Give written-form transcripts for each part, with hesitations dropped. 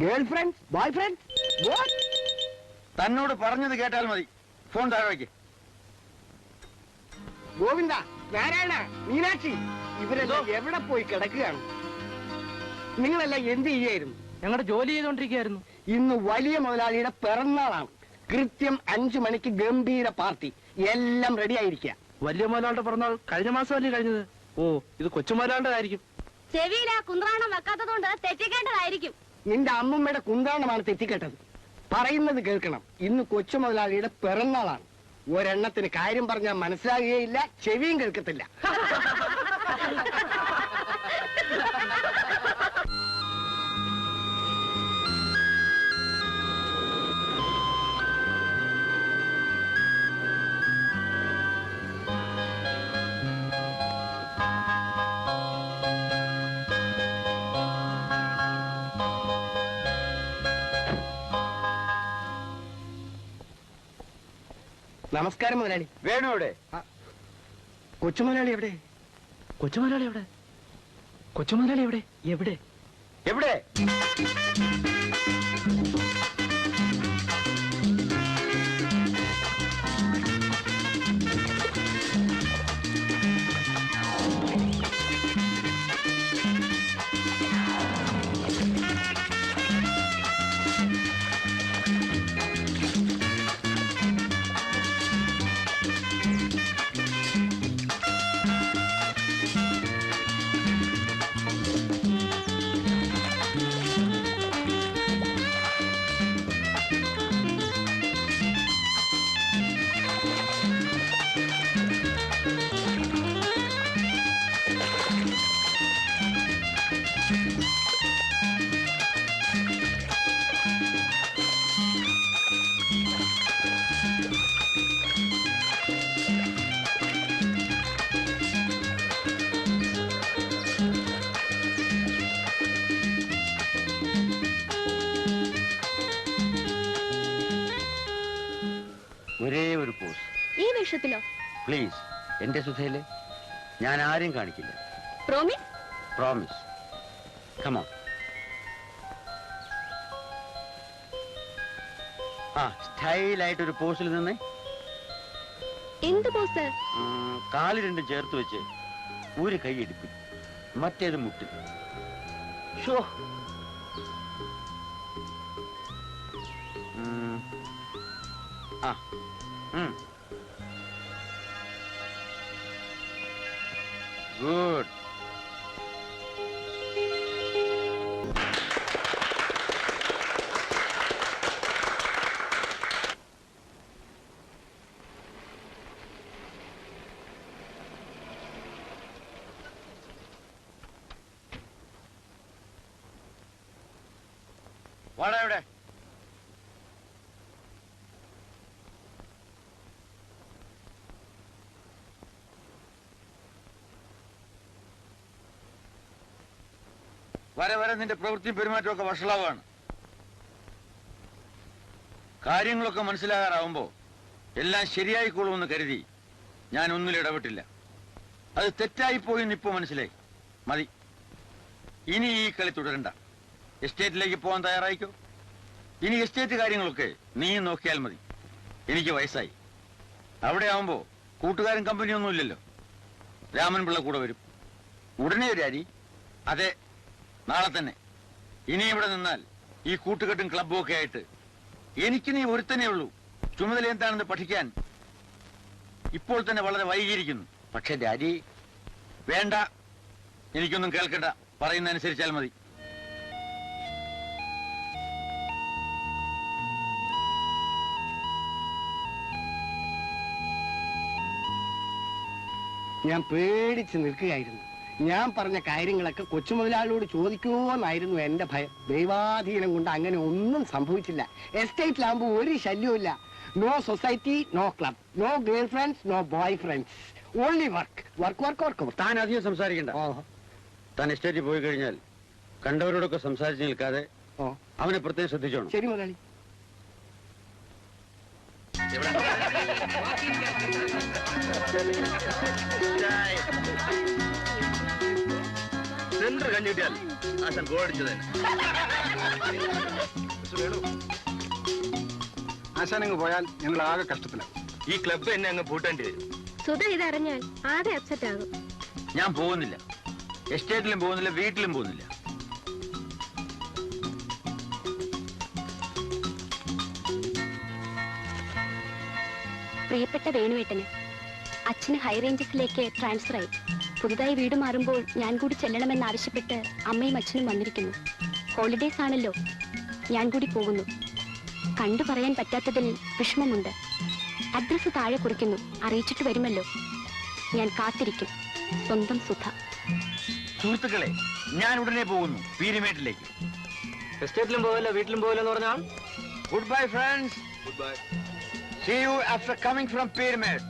Girl friends, boy friends? തന്നോട് പറഞ്ഞത് കേട്ടാൽ മതി. ഫോൺ താഴെ വയ്ക്ക്. ഗോവിന്ദ, നാരായണ, മീനാക്ഷി, ഇവരെല്ലാം എവിടെ പോയി കിടക്കുകയാണ്? നിങ്ങളെല്ലാം എന്ത് ചെയ്യായിരുന്നു? ഞങ്ങളുടെ ജോലി ചെയ്തോണ്ടിരിക്കുകയായിരുന്നു. ഇന്ന് വലിയ മുതലാളിയുടെ പിറന്നാളാണ്. കൃത്യം 5 മണിക്ക് ഗംഭീര പാർട്ടി. എല്ലാം റെഡി ആയിരിക്കുക. വലിയ മുതലാളുടെ പിറന്നാൾ കഴിഞ്ഞ മാസമല്ലേ കഴിഞ്ഞത്? ഓ, ഇത് കൊച്ചു മുതലാളുടെ ആയിരിക്കും. ചെവിയില കുന്ത്രാണം വെക്കാത്തതുകൊണ്ട് തെറ്റിക്കേണ്ടതായിരിക്കും. നിന്റെ അമ്മമ്മയുടെ കുന്താണമാണ് തെറ്റിക്കേട്ടത്. പറയുന്നത് കേൾക്കണം. ഇന്ന് കൊച്ചു മുതലാളിയുടെ പിറന്നാളാണ്. ഒരെണ്ണത്തിന് കാര്യം പറഞ്ഞാൽ മനസ്സിലാകുകയില്ല, ചെവിയും കേൾക്കത്തില്ല. നമസ്കാരം മുതലാളി. വേണു എവിടെ? കൊച്ചു മുതലാളി എവിടെ? കൊച്ചു മുതലാളി എവിടെ? കൊച്ചു മുതലാളി എവിടെ? എവിടെ? എവിടെ? ഒരേ ഒരു പോസ്. ഈ വേഷത്തിലോ? പ്ലീസ്. എന്റെ സുധയില് ഞാൻ ആരെയും കാണിക്കില്ല. പ്രോമിസ്? പ്രോമിസ്. Come on. സ്റ്റൈലായിട്ടൊരു പോസിൽ നിന്ന്. എന്ത് പോസ്? കാല് രണ്ടും ചേർത്ത് വെച്ച് ഒരു കൈ എടുപ്പി, മറ്റേത് മുട്ടിൽ. ഷോ. ഗുഡ്. വാടാ എവിടെ? വരെ വരെ നിന്റെ പ്രവൃത്തിയും പെരുമാറ്റമൊക്കെ വഷളാവാണ്. കാര്യങ്ങളൊക്കെ മനസ്സിലാകാറാവുമ്പോ എല്ലാം ശരിയായിക്കോളുമെന്ന് കരുതി ഞാൻ ഒന്നിലും ഇടപെട്ടില്ല. അത് തെറ്റായിപ്പോയെന്ന് ഇപ്പോ മനസ്സിലായി. മതി, ഇനി ഈ കളി തുടരണ്ട. എസ്റ്റേറ്റിലേക്ക് പോകാൻ തയ്യാറായിക്കോ. ഇനി എസ്റ്റേറ്റ് കാര്യങ്ങളൊക്കെ നീ നോക്കിയാൽ മതി. എനിക്ക് വയസ്സായി. അവിടെ ആവുമ്പോ കൂട്ടുകാരൻ കമ്പനിയൊന്നും ഇല്ലല്ലോ. രാമൻ പിള്ള കൂടെ വരും. ഉടനെ ഒരു അരി. അതെ, നാളെ തന്നെ. ഇനി ഇവിടെ നിന്നാൽ ഈ കൂട്ടുകെട്ടും ക്ലബും ഒക്കെ ആയിട്ട് എനിക്ക് നീ ഒരുത്തനേ ഉള്ളൂ. ചുമതല എന്താണെന്ന് പഠിക്കാൻ ഇപ്പോൾ തന്നെ വളരെ വൈകിയിരിക്കുന്നു. പക്ഷെ ഡാഡി. വേണ്ട, എനിക്കൊന്നും കേൾക്കണ്ട. പറയുന്ന അനുസരിച്ചാൽ മതി. ഞാൻ പേടിച്ച് നിൽക്കുകയായിരുന്നു. ഞാൻ പറഞ്ഞ കാര്യങ്ങളൊക്കെ കൊച്ചു മുതലാളിയോട് ചോദിക്കുമോ എന്നായിരുന്നു എന്റെ ഭയം. ദൈവാധീനം കൊണ്ട് അങ്ങനെ ഒന്നും സംഭവിച്ചില്ല. എസ്റ്റേറ്റിലാകുമ്പോൾ ഒരു ശല്യവും. No society, no club, no girl friends, no boy friends, only work work work work. താൻ അധികം സംസാരിക്കണ്ട. താൻ എസ്റ്റേറ്റിൽ പോയി കഴിഞ്ഞാൽ കണ്ടവരോടൊക്കെ സംസാരിച്ച് നിൽക്കാതെ അവനെ പ്രത്യേകം ശ്രദ്ധിച്ചോണം. ശരി മുതലാളി. സെന്റർ കഞ്ഞിട്ടിയാൽ ആശാൻ ഗോളടിച്ചത്. ആശാനങ്ങ് പോയാൽ ഞങ്ങൾ ആകെ കഷ്ടത്തിലാണ്. ഈ ക്ലബ്ബ് എന്നെ അങ്ങ് പൂട്ടേണ്ടി വരും. സുധ ഇതറിഞ്ഞാൽ ആകെ അപ്സെറ്റ് ആകും. ഞാൻ പോകുന്നില്ല. എസ്റ്റേറ്റിലും പോകുന്നില്ല, വീട്ടിലും പോകുന്നില്ല. പ്രിയപ്പെട്ട വേണുവേട്ടന് അച്ഛന് ഹൈ റേഞ്ചസിലേക്ക് ട്രാൻസ്ഫർ ആയി. പുതുതായി വീട് മാറുമ്പോൾ ഞാൻ കൂടി ചെല്ലണമെന്നാവശ്യപ്പെട്ട് അമ്മയും അച്ഛനും വന്നിരിക്കുന്നു. ഹോളിഡേസ് ആണല്ലോ, ഞാൻ കൂടി പോകുന്നു. കണ്ടു പറയാൻ പറ്റാത്തതിൽ വിഷമമുണ്ട്. അഡ്രസ് താഴെ കുറിക്കുന്നു, അറിയിച്ചിട്ട് വരുമല്ലോ. ഞാൻ കാത്തിരിക്കും. സ്വന്തം സുധ. സുഹൃത്തുക്കളെ, ഞാൻ ഉടനെ പോകുന്നു പീരിമേട്ടിലേക്ക്. എസ്റ്റേറ്റിലും പോവില്ല, വീട്ടിലും പോവില്ല എന്ന് പറഞ്ഞാൽ good bye friends. Good bye. See you after coming from Pyramid.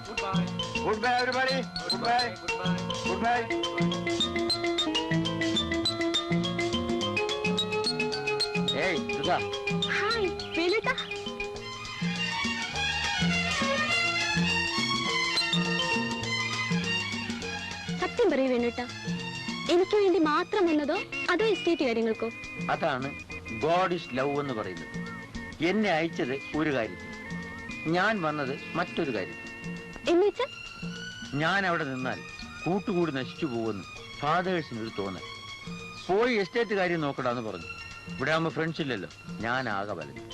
Goodbye. Goodbye everybody. Goodbye. Goodbye. Goodbye. Hey, Sudha. Hi വേണുവേട്ടാ. സത്യം പറയൂ വേണുവേട്ടാ, എനിക്ക് വേണ്ടി മാത്രം വന്നതോ അതോ എസ്റ്റേറ്റ് കാര്യങ്ങൾക്കോ? അതാണ് ഗോഡ് ഇസ് ലവ് എന്ന് പറയുന്നത്. എന്നെ അയച്ചത് ഒരു കാര്യം, ഞാൻ വന്നത് മറ്റൊരു കാര്യം. എന്നുവെച്ചാ ഞാൻ അവിടെ നിന്നാൽ കൂട്ടുകൂടി നശിച്ചു പോകുമെന്ന് ഫാദേഴ്സിനൊരു തോന്നൽ. പോയി എസ്റ്റേറ്റ് കാര്യം നോക്കടാന്ന് പറഞ്ഞു. ഇവിടെ ആകുമ്പോൾ ഫ്രണ്ട്സ് ഇല്ലല്ലോ, ഞാൻ ആകെ വലഞ്ഞു.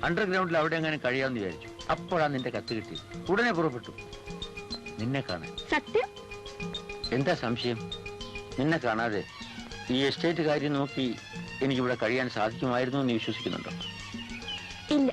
അണ്ടർഗ്രൗണ്ടിൽ അവിടെ എങ്ങനെ കഴിയാമെന്ന് വിചാരിച്ചു. അപ്പോഴാണ് നിന്റെ കത്ത് കിട്ടിയത്. ഉടനെ പുറപ്പെട്ടു നിന്നെ കാണാൻ. സത്യം? എന്താ സംശയം? നിന്നെ കാണാതെ ഈ എസ്റ്റേറ്റ് കാര്യം നോക്കി എനിക്കിവിടെ കഴിയാൻ സാധിക്കുമായിരുന്നു എന്ന് വിശ്വസിക്കുന്നുണ്ടോ? ഇല്ല.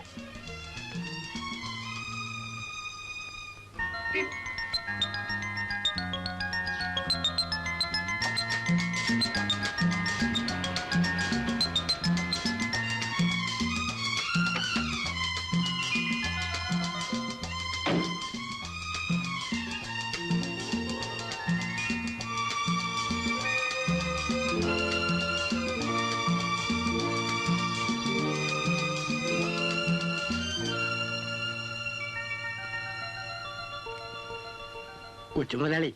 കൊച്ചുമുതലാളി,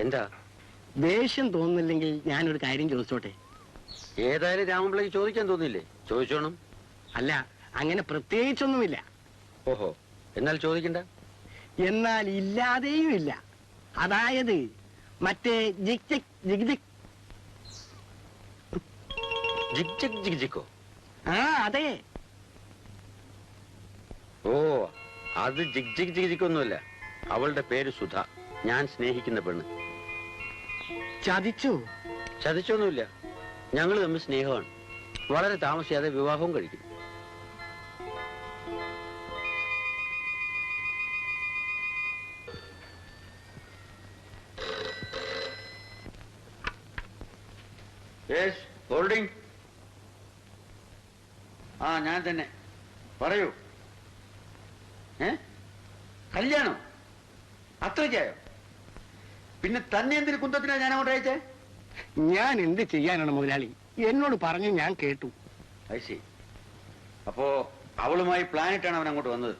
എന്താ? ദേഷ്യം തോന്നുന്നില്ലെങ്കിൽ ഞാനൊരു കാര്യം ചോദിച്ചോട്ടെ? ഏതായാലും രാമപിള്ളക്ക് ചോദിക്കാൻ തോന്നില്ലേ? ചോദിച്ചോണം. അല്ല, അങ്ങനെ പ്രത്യേകിച്ചൊന്നുമില്ല. ഓഹോ, എന്നാൽ ചോദിക്കണ്ട. എന്നാൽ ഇല്ലാതെയും ഇല്ല. അതായത് മറ്റേ ജിക് ജിക് ജിക് ജിക്. ജിക് ജിക് ജിക് ജിക്കോ? ആ അതെ. ഓ, അത് ജിക് ജിക് ജിക് ജിക്കൊന്നുമല്ല. അവളുടെ പേര് സുധ. ഞാൻ സ്നേഹിക്കുന്ന പെണ്ണ്. ചതിച്ചു? ചതിച്ചൊന്നുമില്ല. ഞങ്ങൾ തമ്മിൽ സ്നേഹമാണ്. വളരെ താമസിയാതെ വിവാഹവും കഴിക്കും. ഹോൾഡിംഗ്. ആ, ഞാൻ തന്നെ. പറയൂ. കല്യാണം അത്രയ്ക്കായോ? പിന്നെ തന്നെ എന്തിന് കുന്തത്തിനാ ഞാൻ അങ്ങോട്ട് അയച്ചേ? ഞാൻ എന്ത് ചെയ്യാനാണ് മുതലാളി? എന്നോട് പറഞ്ഞു, ഞാൻ കേട്ടു. ഐസി. അപ്പോ അവളുമായി പ്ലാനിട്ടാണ് അവൻ അങ്ങോട്ട് വന്നത്.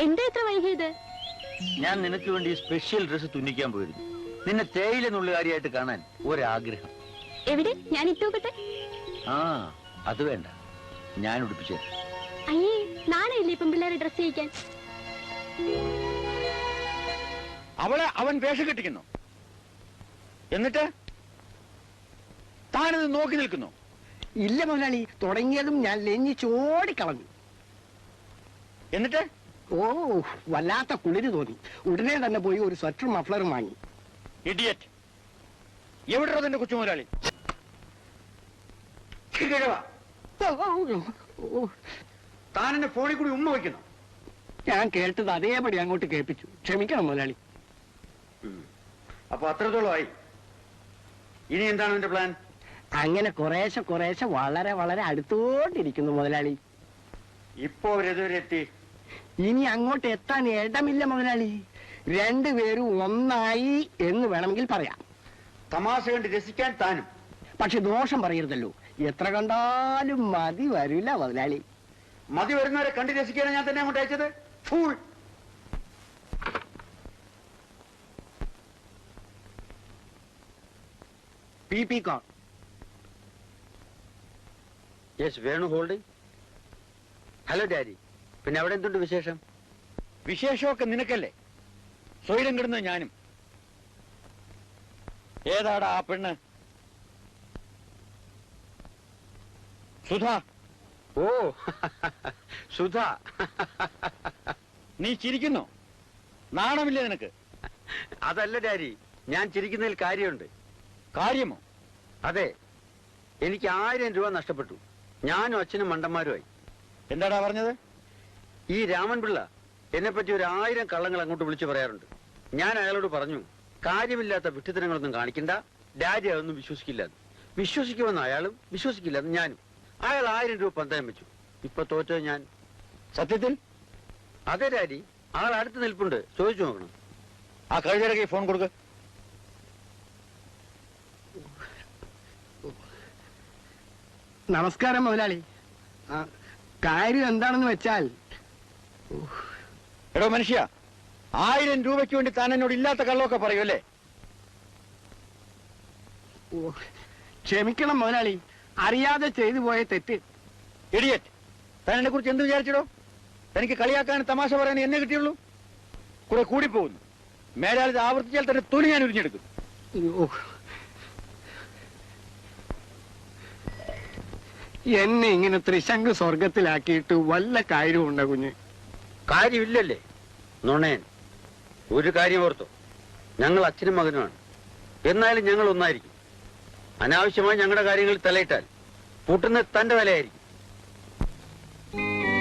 എന്താ ഇത്ര വൈകിയത്? ഞാൻ നിനക്ക് വേണ്ടി സ്പെഷ്യൽ ഡ്രസ് തുന്നിക്കാൻ പോയിരുന്നു. നിന്നെ തേയില നുള്ളുകാരിയായിട്ട് കാണാൻ ഒരാഗ്രഹം. എവിടെ? ഞാൻ ഇട്ടോക്കട്ടെ? ആ, അത് വേണ്ട, ഞാൻ ഉടുപ്പിച്ചേ. അയ്യേ, നാണയില്ലേ ഇപ്പം പിള്ളേരെ ഡ്രസ് ചെയ്യിക്കാൻ? അവളെ അവൻ വേഷം കെട്ടിക്കുന്നു. എന്നിട്ട് താനിത് നോക്കി നിൽക്കുന്നു. ഇല്ല മുതലാളി, തുടങ്ങിയതും ഞാൻ ലഞ്ഞിച്ചോടിക്കളഞ്ഞു. എന്നിട്ട് ഓ, വല്ലാത്ത കുളിര് തോന്നി. ഉടനെ തന്നെ പോയി ഒരു സ്വെറ്ററും മഫ്ലറും വാങ്ങി. ഇഡിയറ്റ്. എവിടെയോ തന്റെ കൊച്ചുമുതലാളി? താൻ എന്നെ ഫോണിൽ കൂടി ഉമ്മ വയ്ക്കുന്നു. ഞാൻ കേട്ടത് അതേപടി അങ്ങോട്ട് കേൾപ്പിച്ചു. ക്ഷമിക്കണം മുതലാളി. അപ്പൊ അത്രത്തോളമായി. ഇനി എന്താണ് എന്റെ പ്ലാൻ? അങ്ങനെ കുറേശ്ശെ കുറേശ്ശെ വളരെ വളരെ അടുത്തോണ്ടിരിക്കുന്നു മുതലാളി. ഇപ്പോ അവരെതുവരെ എത്തി? ഇനി അങ്ങോട്ട് എത്താൻ ഇടമില്ല മുതലാളി. രണ്ടുപേരും ഒന്നായി എന്ന് വേണമെങ്കിൽ പറയാം. തമാശ കണ്ട് രസിക്കാൻ താനും. പക്ഷെ ദോഷം പറയരുതല്ലോ. എത്ര കണ്ടാലും മതി വരില്ല മുതലാളി. മതി വരുന്നവരെ കണ്ട് രസിക്കാനാണ് ഞാൻ തന്നെ അങ്ങോട്ട് അയച്ചത്. ഫൂൾ. പി കോൺ. Yes, Venu holding. Hello daddy. പിന്നെ അവിടെ എന്തുണ്ട് വിശേഷം? വിശേഷമൊക്കെ നിനക്കല്ലേ, സ്വൈരം കിടന്നത് ഞാനും. ഏതാടാ ആ പെണ്ണ്? സുധ. ഓ സുധ. നീ ചിരിക്കുന്നു, നാണമില്ലേ നിനക്ക്? അതല്ല ഡാഡി, ഞാൻ ചിരിക്കുന്നതിൽ കാര്യമുണ്ട്. കാര്യമോ? അതെ, എനിക്ക് 1000 രൂപ നഷ്ടപ്പെട്ടു. ഞാനും അച്ഛനും മണ്ടന്മാരുമായി. എന്താടാ പറഞ്ഞത്? ഈ രാമൻ പിള്ള എന്നെ പറ്റി 1000 കള്ളങ്ങൾ അങ്ങോട്ട് വിളിച്ചു പറയാറുണ്ട്. ഞാൻ അയാളോട് പറഞ്ഞു, കാര്യമില്ലാത്ത വിട്ടുത്തരങ്ങളൊന്നും കാണിക്കണ്ട, ഡാഡി അതൊന്നും വിശ്വസിക്കില്ല. വിശ്വസിക്കുമെന്ന് അയാളും വിശ്വസിക്കില്ലെന്ന് ഞാനും. അയാൾ 1000 രൂപ പന്തയം വെച്ചു. ഇപ്പൊ തോറ്റോ ഞാൻ. സത്യത്തിൽ? അതെ ഡാഡി, ആൾ അടുത്ത് നിൽപ്പുണ്ട്, ചോദിച്ചു നോക്കണം. ആ കഴുതയുടെ ഫോൺ കൊടുക്ക. നമസ്കാരം മുതലാളി. കാര്യം എന്താണെന്ന് വെച്ചാൽ, എടോ മനുഷ്യ, 1000 രൂപയ്ക്ക് വേണ്ടി താൻ എന്നോട് ഇല്ലാത്ത കള്ളമൊക്കെ പറയുമല്ലേ? ക്ഷമിക്കണം മുതലാളി, അറിയാതെ ചെയ്തു പോയ തെറ്റ്. ഇഡിയറ്റ്, താൻ എന്നെ കുറിച്ച് എന്ത് വിചാരിച്ചിടോ? തനിക്ക് കളിയാക്കാൻ തമാശ പറയാൻ എന്നെ കിട്ടിയുള്ളൂ. കുറെ കൂടിപ്പോകുന്നു. മേലാൽ ഇത് ആവർത്തിച്ചാൽ തന്നെ തൊലി ഞാൻ ഉരിഞ്ഞെടുക്കും. അയ്യോ, എന്നെ ഇങ്ങനെ ത്രിശങ്ക് സ്വർഗത്തിലാക്കിയിട്ട് വല്ല കാര്യമുണ്ടോ കുഞ്ഞ്? കാര്യമില്ലല്ലേ നുണയൻ. ഒരു കാര്യം ഓർത്തോ, ഞങ്ങൾ അച്ഛനും മകനുമാണ്. എന്നാലും ഞങ്ങൾ ഒന്നായിരിക്കും. അനാവശ്യമായി ഞങ്ങളുടെ കാര്യങ്ങളിൽ തലയിട്ടാൽ പൂട്ടുന്നത് തന്റെ തലയായിരിക്കും.